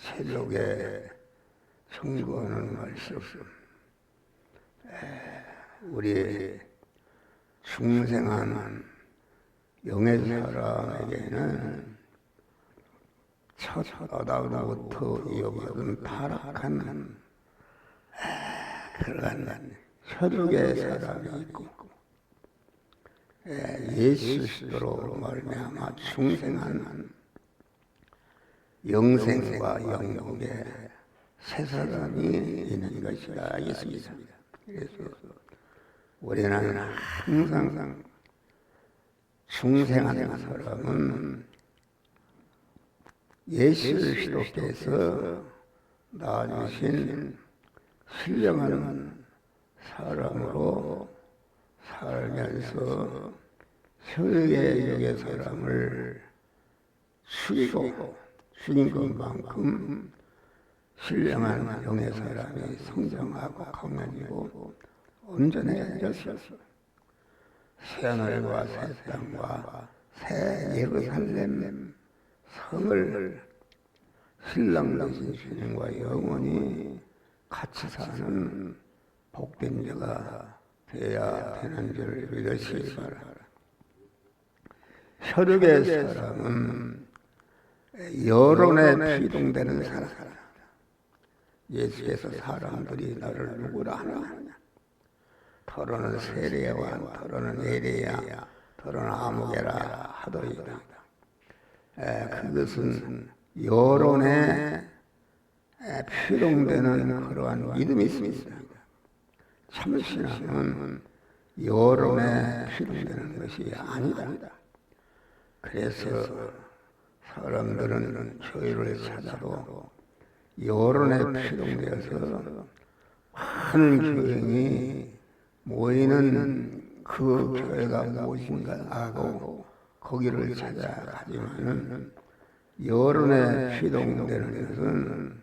새벽에 청구하는 말씀, 우리 중생한 영의 사람에게는 첫 아담부터 이어받은 타락한 그러한 혈육의 사람이 있고, 예수 시대로 말미암아 중생한 영생과 영육의 새 사람이 있는 것이라 알겠습니다. 그래서 우리는 항상 중생한 사람은 예수 그리스도께서 낳아주신 신령한 사람으로 살면서 혈육의 육의 사람을 죽인 것만큼 신령한 영의 사람이 성장하고 강해지고 온전해져서 새하늘과 새 땅과 새 예루살렘 성을 신랑 되신 주님과 영원히 같이 사는 복된 자가 되어야 되는 줄 믿으시기 바랍니다. 혈육의 사람은 여론에 피동되는 사람. 예수께서 사람들이 나를 누구라 하느냐? 더러는 세례요한, 더러는 에리야, 더러는 아무개라 하더이다. 그것은 여론에 피동되는 그러한 믿음이 있습니다. 참신앙은 여론에 피동되는 것이 아니다. 그래서 사람들은 교회를 찾아도 여론에 피동되어서 많은 교인이 모이는 그 교회가 무엇인가 하고 거기를 찾아가지만은 여론에 피동되는 것은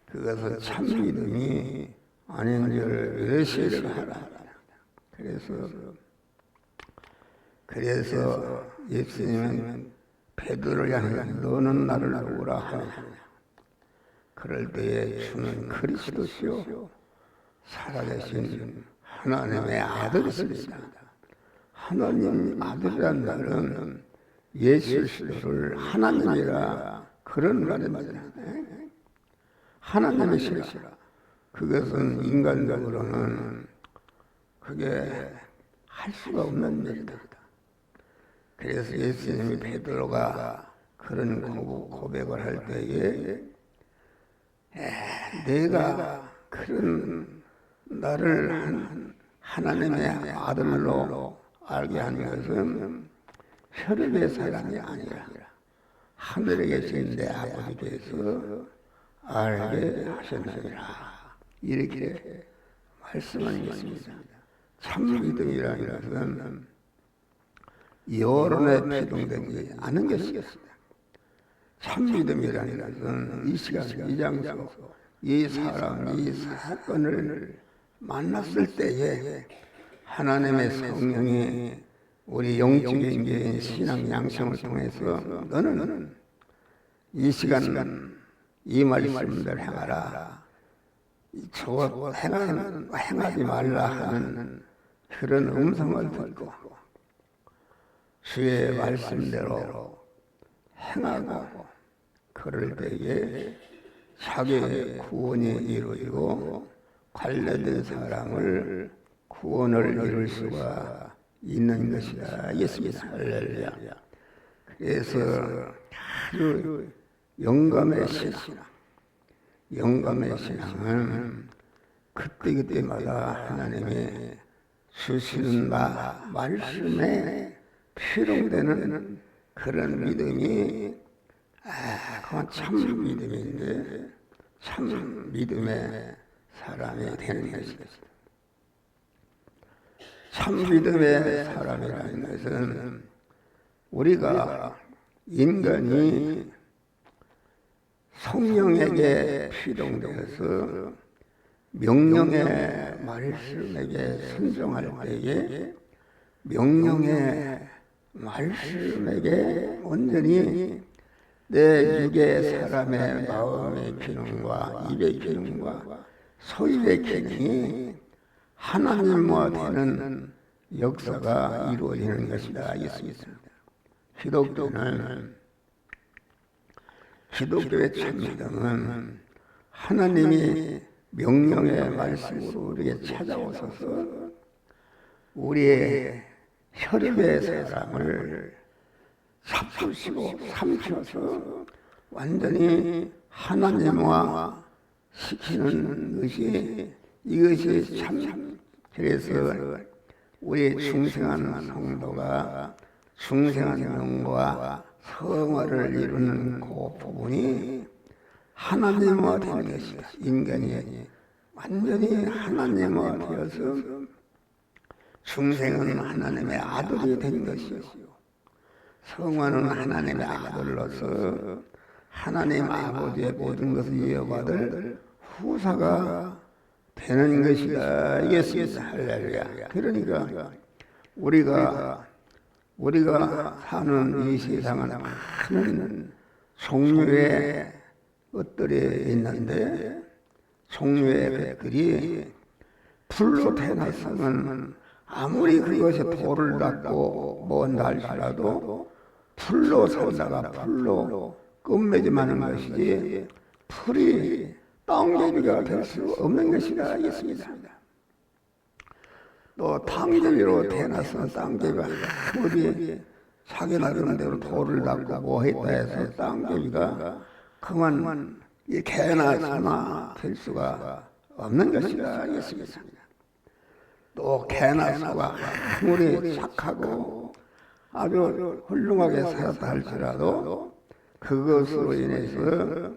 그것은 참 믿음이 아닌 줄 믿으시기를 하라. 그래서 예수님은 베드로를 향해 너는 나를 누구라 하느냐? 그럴 때에 주는 그리스도시요 살아계신 하나님의 아들이십니다. 하나님 아들이란 말은 예수 그리스도를 하나님이라 그런 말입니다. 하나님이시라. 그것은 인간적으로는 그게 할 수가 없는 일이다. 그래서 예수님이 베드로가 그런 고백을 할 때에 내가 그런 나를 하나님의 아들로 알게 한 것은 혈육의 사람이 아니라 하늘에 계신 내 아버지께서 알게 하셨느니라. 이렇게 말씀하는 것입니다. 참 믿음이라는 것은 여론에 피동되지 않은 것이겠습니다. 참 믿음이라는 것은 이 시간, 이 장소, 이 사람, 이 사건을 만났을 때에 하나님의 성령이 우리 영적인 신앙 양성을 통해서 너는 이 시간 이 말씀대로 행하라. 저것 행하지 말라 하는 그런 음성을 듣고 주의 말씀대로 행하고 그럴 때에 자기의 구원이 이루어지고 관련된 사람을 구원을 이룰 수가 있는 것이다. 알겠습니다. 할렐루야. 그래서 아주 영감의 신앙은 그때마다 하나님이 주시는 말씀에 피동되는 그런 믿음이 그건 참 믿음인데 참 믿음의 사람이 되는 것이다. 참 믿음의 사람이라는 것은 우리가 인간이 성령에게 피동되어서 명령의 말씀에게 순종할 때에 명령의 말씀에게 온전히 내 육의 사람의 마음의 기능과 입의 기능과 소유의 기능이 하나님과 되는 역사가 이루어지는 것이다 했습니다. 기독교의 참믿음은 하나님이 명령의 말씀으로 우리에게 찾아오셔서 우리의 혈육의 사람을 삽수시고 삼켜서 완전히 하나님화 시키는 것이 이것이 참 그래서 우리 중생한 성도가 중생한 영과 성화를 이루는 그 부분이 하나님화 되는 것이다. 인간이 완전히 하나님화 되어서 중생은 하나님의 아들이 된 것이요 성화는 하나님의 아들로서 하나님 아버지의 모든 것을 이어받을 후사가 되는 것이다. 이게 할렐루야. 그러니까 우리가 사는 이 세상은 많은 종류의 것들이 있는데 종류의 것들이 풀로 태어났으면 아무리 그것이 돌을 닦고 뭔다 할지라도 풀로 살다가 풀로 끝맺음하는 것이지 풀이 땅개비가 될 수 없는 것이다 했습니다. 또 땅개비로 태어나서 땅개비가 아무리 자기 나름대로 돌을 닦고 뭐 했다 해서 땅개비가 그만 개나 소나 될 수가 없는 것이다 했습니다. 또 개나 소가 아무리 착하고 아주 훌륭하게 살았다 할지라도 그것으로 인해서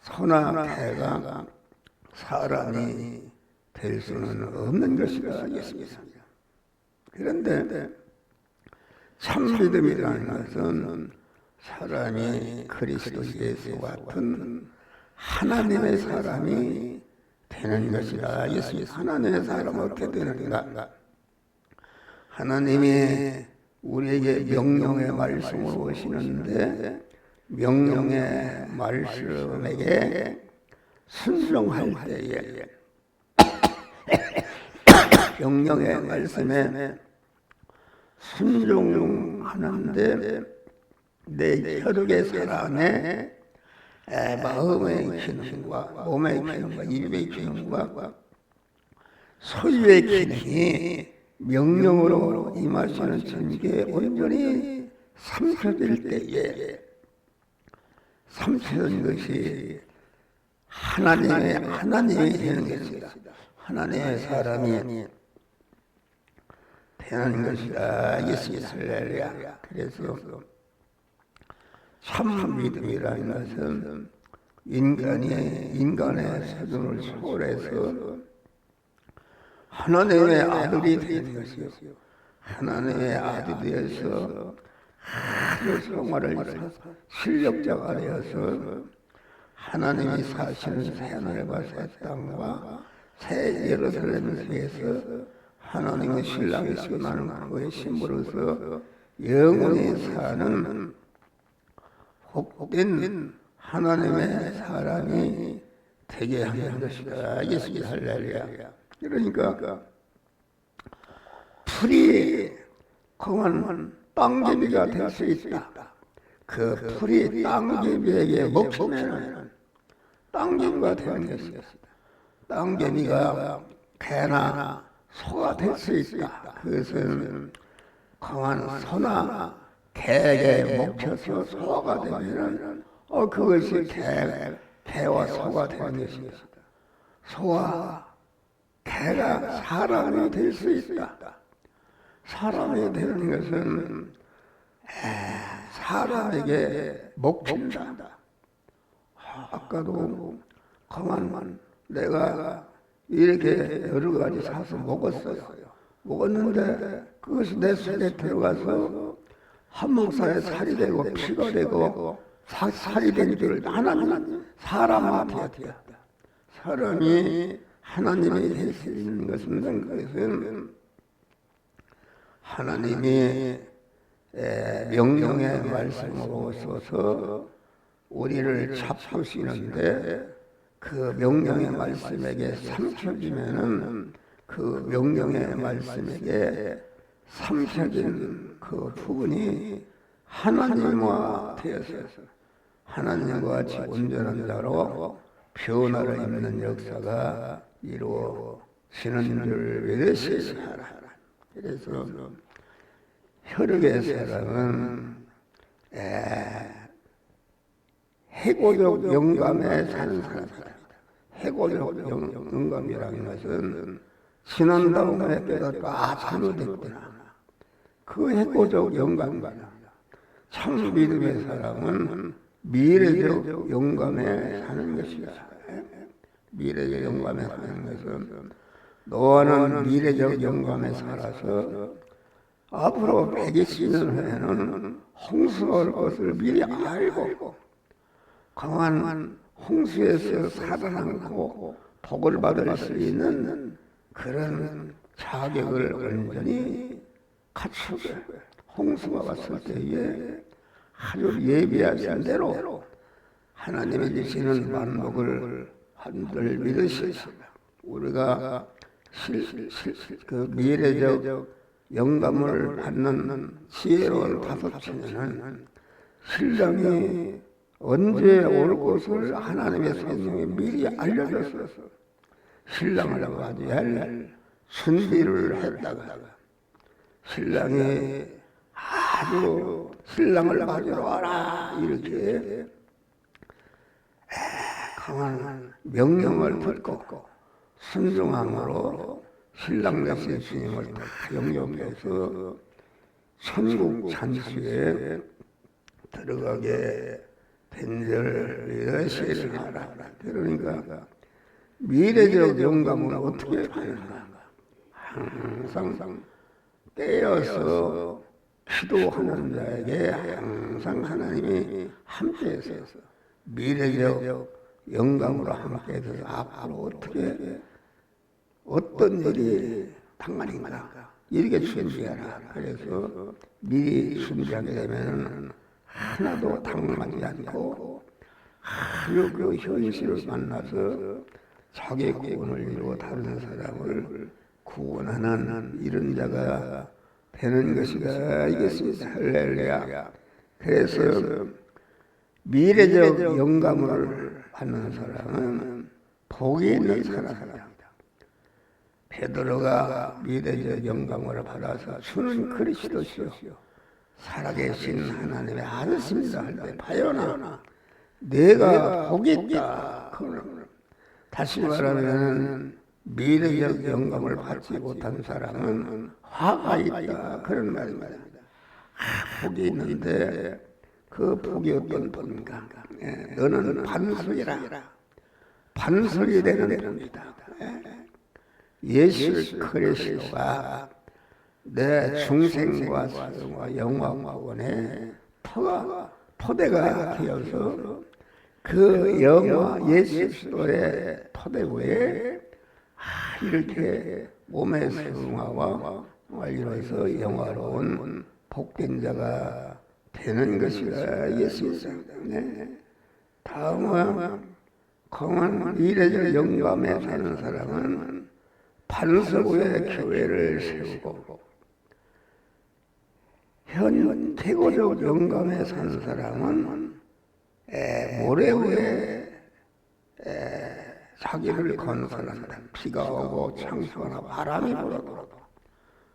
소나 개가 사람이 될 수는 없는 것이다 했습니다. 그런데 참믿음이라는 것은 사람이 그리스도 예수 같은 하나님의 사람이 되는 것이다 했습니다. 하나님의 사람은 어떻게 되는가? 하나님이 우리에게 명령의 말씀을 오시는데 명령의 말씀에게 순종할 때에 명령의 말씀에 순종하는데 내 혈육의 사람의 마음의 기능과 몸의 기능과 입의 기능과 소유의 기능이 명령으로 임하시는 주님께 온전히 삼켜질 때에 삼켜진 것이 하나님이 되는 것이다. 하나님의 사람이 되는 것이다. 예수님을 그래서 참 믿음이라는 것은 인간의 세존을 초월해서 하나님의 아들이 되는 것이요. 하나님의 아들이 되어서 아주 생활을 실력자가 되어서 하나님이 사시는 새하늘과 새 땅과 새 예루살렘에서 하나님의 신랑이시고 나는 그의 신부로서 영원히 사는 복된 하나님의 사람이 되게 하는 것이다. 예수님 할렐루야. 그러니까 풀이 그만 땅개비가 될 수 있다. 그 풀이 땅개비에게 먹히면 땅개비가 되는 것이다. 땅개비가 개나 소가 될 수 있다. 그것은 그만 소나 개에게 먹혀서 소가 되면 그것이 개와 소가 되는 것이다. 소와 개가 사람이 될 수 있다. 사람이 되는 것은 사람에게 먹힌다. 아까도 그만 내가 이렇게 여러 가지 사서 먹었어요. 먹었는데 그것이 내 속에 들어가서 한몸살에 살이 되고 피가 되고 살이 된 줄을 하나님 사람화 되었다. 사람이 하나님이 될 수 있는 것은 하나님이 명령의 말씀으로 오셔서 우리를 잡수시는데 그 명령의 말씀에게 삼켜지면은 그 명령의 말씀에게 삼켜진 그 부분이 하나님과 되어서 하나님과 같이 온전한 자로 변화를 입는 역사가 이루어지는 줄 믿으시기 바랍니다. 그래서 혈육의 사람은 해고적 영감에 사는 사람이다. 해고적 영감이라는 것은 지난 다음에 깨닫고 잘못했구나. 그 해고적 영감이다. 참 믿음의 사람은 미래적 영감에 사는 것이다. 미래적 영감에 사는 것은 너는 미래적 영감에 살아서 앞으로 120년 후에는 홍수가 올 것을 미리 알고 강한 홍수에서 살아남고 복을 받을 수 있는 그런 자격을 온전히 갖추고 홍수가 왔을 때에 아주 예비하신 대로 하나님이 주시는 만복을 한들 믿으시라. 우리가 그 미래적 영감을 받는 지혜로운 다섯 처녀는 신랑이 언제 올 것을 하나님의 성령이 미리 알려줬어서 신랑을 맞이할 준비를 했다가 신랑이 아주 신랑을 맞으러 와라 이렇게 강한 명령을 듣고 순종함으로 신랑 되신 주님을 다 영접해서 천국 잔치에 들어가게 된줄 믿으시기 바랍니다. 그러니까 미래적 영감은 어떻게 하는가? 항상 깨어서 기도하는 자에게 항상 하나님이 함께해서 미래적 영감으로 함께해서 앞으로 어떤 일이 당하는가 이렇게 준비하라. 그래서 미리 준비하게 되면 하나도 당하지 않고 아주 그 현실을 만나서 자기 구원을 이루어 다른 사람을 구원하는 이런 자가 되는 것이가 이겠습니다. 할렐루야. 그래서 미래적 영감을 받는 사람은 복이 있는 사람이다. 베드로가 미래적 영감을 받아서 주는 그리스도시요 살아계신 하나님의 아들입니다 할 때 바요나 내가 복이 있다. 다시 말하면 미래적 영감을 받지 못한 사람은 화가 있다 그런 말입니다. 복이 있는데 그 복이 어떤 복인가? 너는 반석이라. 반석이 되는 복이다. 예수 그리스도가 내 중생과 사형과 영광원의 토대가 되어서 그 영화 예수 그리스도의 토대 위에 이렇게 몸의 승화와 이루어서 영화로운 복된 자가 되는 것이라 예수입니다. 네. 다음은 강한 미래적 영감에 사는 사람은 반석 위에 교회를 세우고 현 태고적 영감에 사는 사람은 모래 위에 자기를 건설한다. 비가 오고 창수나 바람이 불어도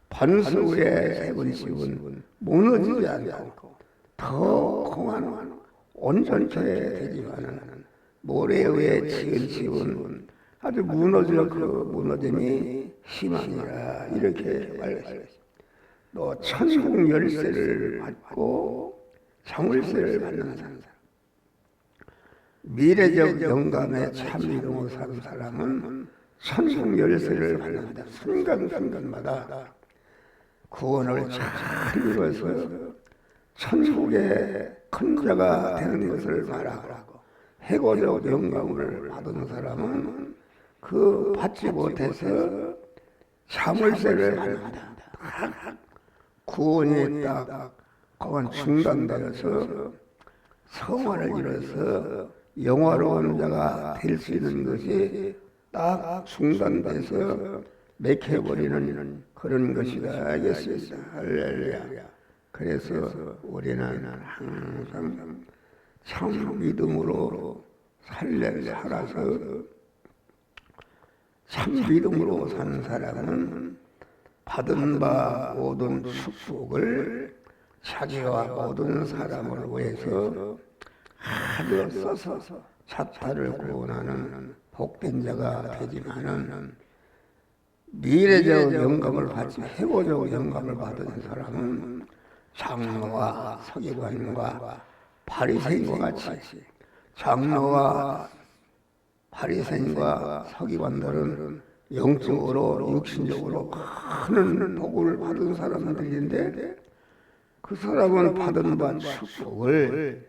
반석 위에 세운 집은 무너지지 않고 더 강한 온전케 되지만은 모래 위에 지은 집은 아주 무너짐이 심하니라 이렇게 말했습니다. 너 천국 열쇠를 받고 장월세를 받는 사람, 미래적 영감에 참 믿음으로 사는 사람은 천국 열쇠를 받는다. 순간순간마다 구원을 잘 이루어서 천국의 큰 자가 되는 것을 말하고 해고적 영감을 받은 사람은 그 받지 못해서 자물쇠를 받는다. 구원이 딱 그건 중단되어서 성화를 이뤄서 영화로운 자가 될 수 있는 것이 딱 중단돼서 맥혀버리는 그런 것이다 알겠습니다. 할렐루야. 그래서 우리는 항상 참 믿음으로 살아서 참 믿음으로 사는 사람은 받은 바 모든 축복을 자기와 모든 사람을 위해서 하루 써서 자타를 구원하는 복된 자가 되지만은 미래적 영감을 받지 해고적 영감을 받은 사람은 장로와 서기관과 바리새인과 같이 장로와 바리새인과 서기관들은 영적으로 육신적으로 큰 복을 받은 사람들인데 그 사람은 받은 바 축복을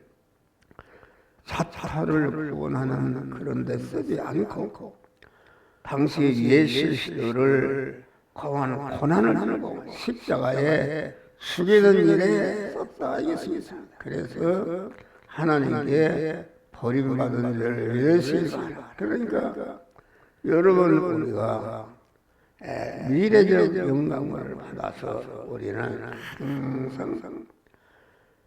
자타를 구원하는 그런 데 쓰지 않고 당시 예수를 고난을 하고 십자가에 죽이는 일에 썼다 이겠습니다. 그래서 하나님께 버림받은 자를 위해서 그러니까 여러분 우리가 미래적 영광을 받아서 우리는 항상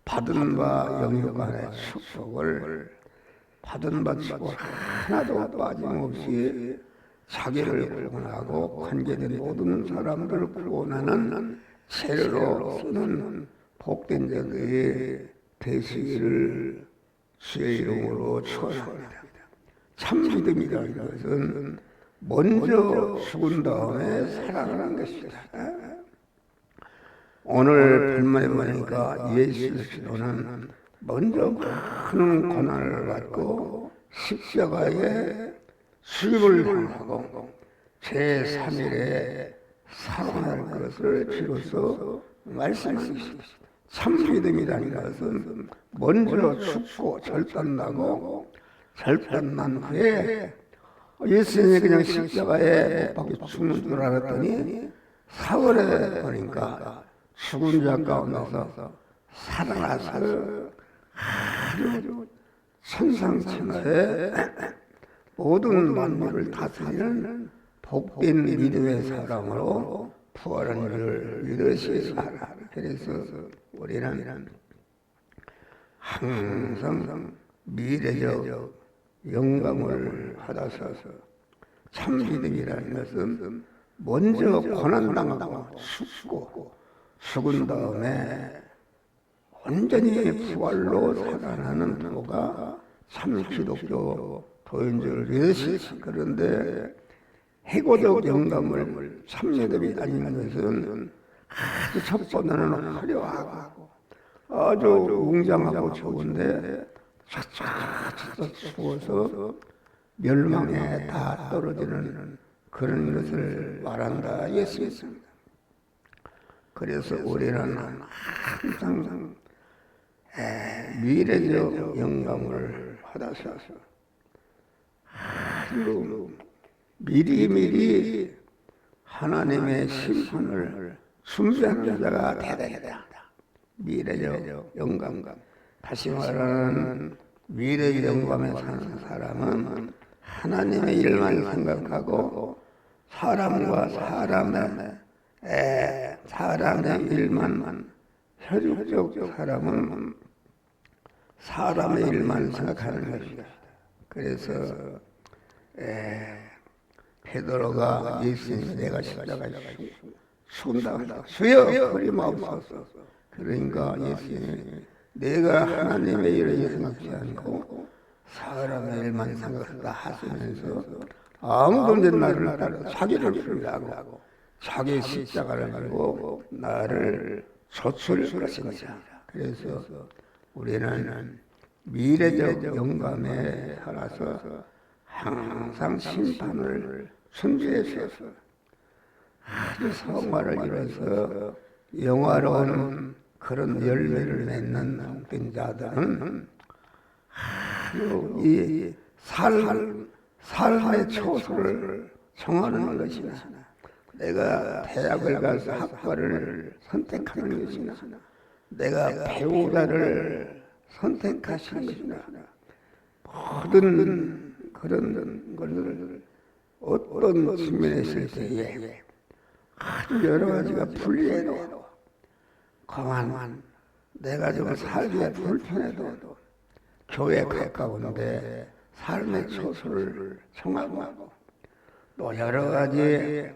받은 바 영육간의 축복을 받은 바 축복 하나도 빠짐없이 자기를 구원하고 관계된 모든 사람들을 구원하는 재료로 쓰는 복된 자들이 되시기를 주의 이름으로 축원합니다. 참 믿음이라는 것은 먼저 죽은 다음에 살아나는 것입니다. 오늘 본문에 보니까 예수 그리스도는 먼저 큰 고난을 받고 십자가에 죽임을 당하고 제3일에 살아날 것을 비로소 말씀하십니다. 참 믿음이라는 것은 먼저 죽고 절단나고 절단난 후에 예수님이 그냥 십자가에 못 박혀 죽는 줄 알았더니 사흘에 보니까 죽은 자 가운데서 살아나서 아주 천상천하에 모든 만물을 다스리는 복된 믿음의 사람으로 부활한 일을 믿으시 살아. 그래서 우리는 항상 미래적 영감을 받아서 참 믿음이라는 것은 먼저 고난당하고 죽고 죽은 다음에 완전히 부활로 살아나는 도가 참 기독교 도인 줄 믿으시. 그런데 해고적 영감을 참 믿음이 아닌 것은 아주 첫 번째는 화려하고 아주 웅장하고 좋은데 차차차차 죽어서 멸망에 다 떨어지는 그런 것을 말한다 했습니다. 그래서 우리는 항상 미래적 영감을 받아서 아주 미리미리 하나님의 심판을 준비하는 자가 되다. 미래적 영감. 다시 말하는 미래적 영감에 사는 사람은 하나님의 일만 생각하고 사람과 사람의 일만 혈육적 사람은 사람의 일만 생각하는 것입니다. 그래서 베드로가 예수님 내가 십자가에 죽는다. 주여 버림하옵소서. 그러니까 예수님이 내가 하나님의 일을 생각지 않고 사람의 일만 생각한다 하시면서 아무도 이제 나를 따라 자기를 부르라고 자기 십자가를 들고 나를 조출 것입니다. 그래서 우리는 미래적 영감에 살아서 항상 심판을 준비해서 아주 성화를 이뤄서 영화로운 그런 열매를 맺는 복된 자들은 아주 이 삶의 초소를 정하는 것이나 내가 대학을 가서 학과를 선택하는 것이나 내가 배우자를 선택하신 것이나 모든 그런 것을 어떤 측면에서 있을 때에 아주 여러 가지가 불리해도 가만 내가 좀 살기에 불편해도 교회에 가까운데 삶의 처소를 청하고 또 여러 가지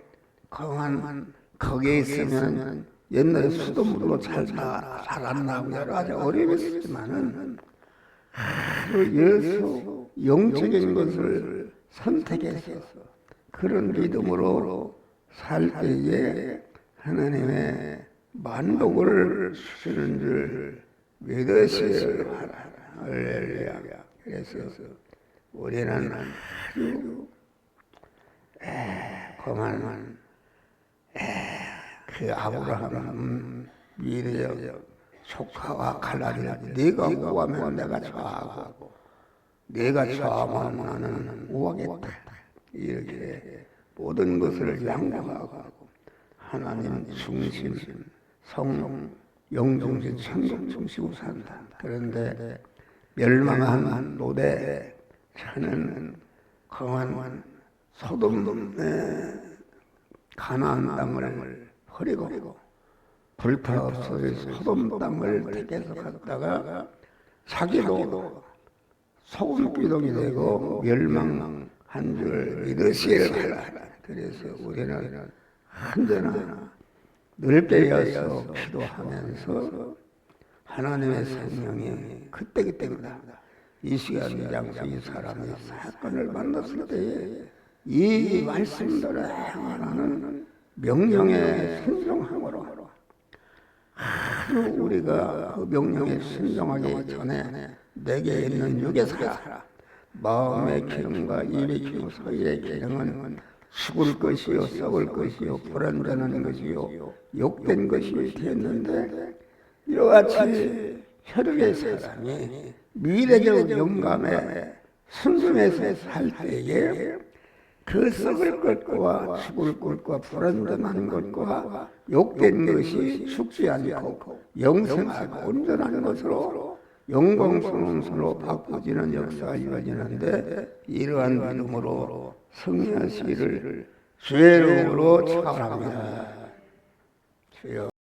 가만 거기에 있으면 옛날에 수돗물로 잘 안 나오고 여러 가지 어려움이 있었지만은 예수 영적인 것을 선택해서 그런 믿음으로 살 때에 하나님의 만복을 주시는 줄 믿으시기 바라라. 할렐루야. 그래서 우리는 아주 그만 그 아브라함 미래의 조카와 갈라디아 네가 우하면 내가 좌하고 네가 좌하면 나는 우하겠다. 이렇게 모든 것을 양보하고 하나님 중심, 성, 영중심, 천국 중심으로 산다. 그런데 멸망한 노대 저는 강한 소돔의 가나안 땅을 버리고 불파 없어의 소돔 땅을 택해서 갔다가 자기도 소금기둥이 되고 멸망한 줄 믿으시기를 바라라. 그래서 우리는 언제나 늘 깨어서 기도하면서 하나님의 성령이 그때그때마다 이 시간 이 장소 이 사람의 사건을 만났을 때에 이 말씀대로 행하라는 명령에 순종함으로 아주 우리가 그 명령에 순종하기 전에 내게 있는 육의 살아 마음의 기름과 입의 기름 사이의 기름은 죽을 것이요 썩을 것이요 불안전한 것이요 욕된 것이 되었는데 이와 같이 혈육의 사람이 미래적 영감에 순종해서 살 때에 그 썩을 것과 죽을 것과 불안전한 것과 욕된 것이 죽지 않고 영생하고 온전한 것으로 영광스러운 바꾸지는 역사가 이루어지는데 이러한 믿음으로 승리하시기를 주의 이름으로 축원합니다. 주여.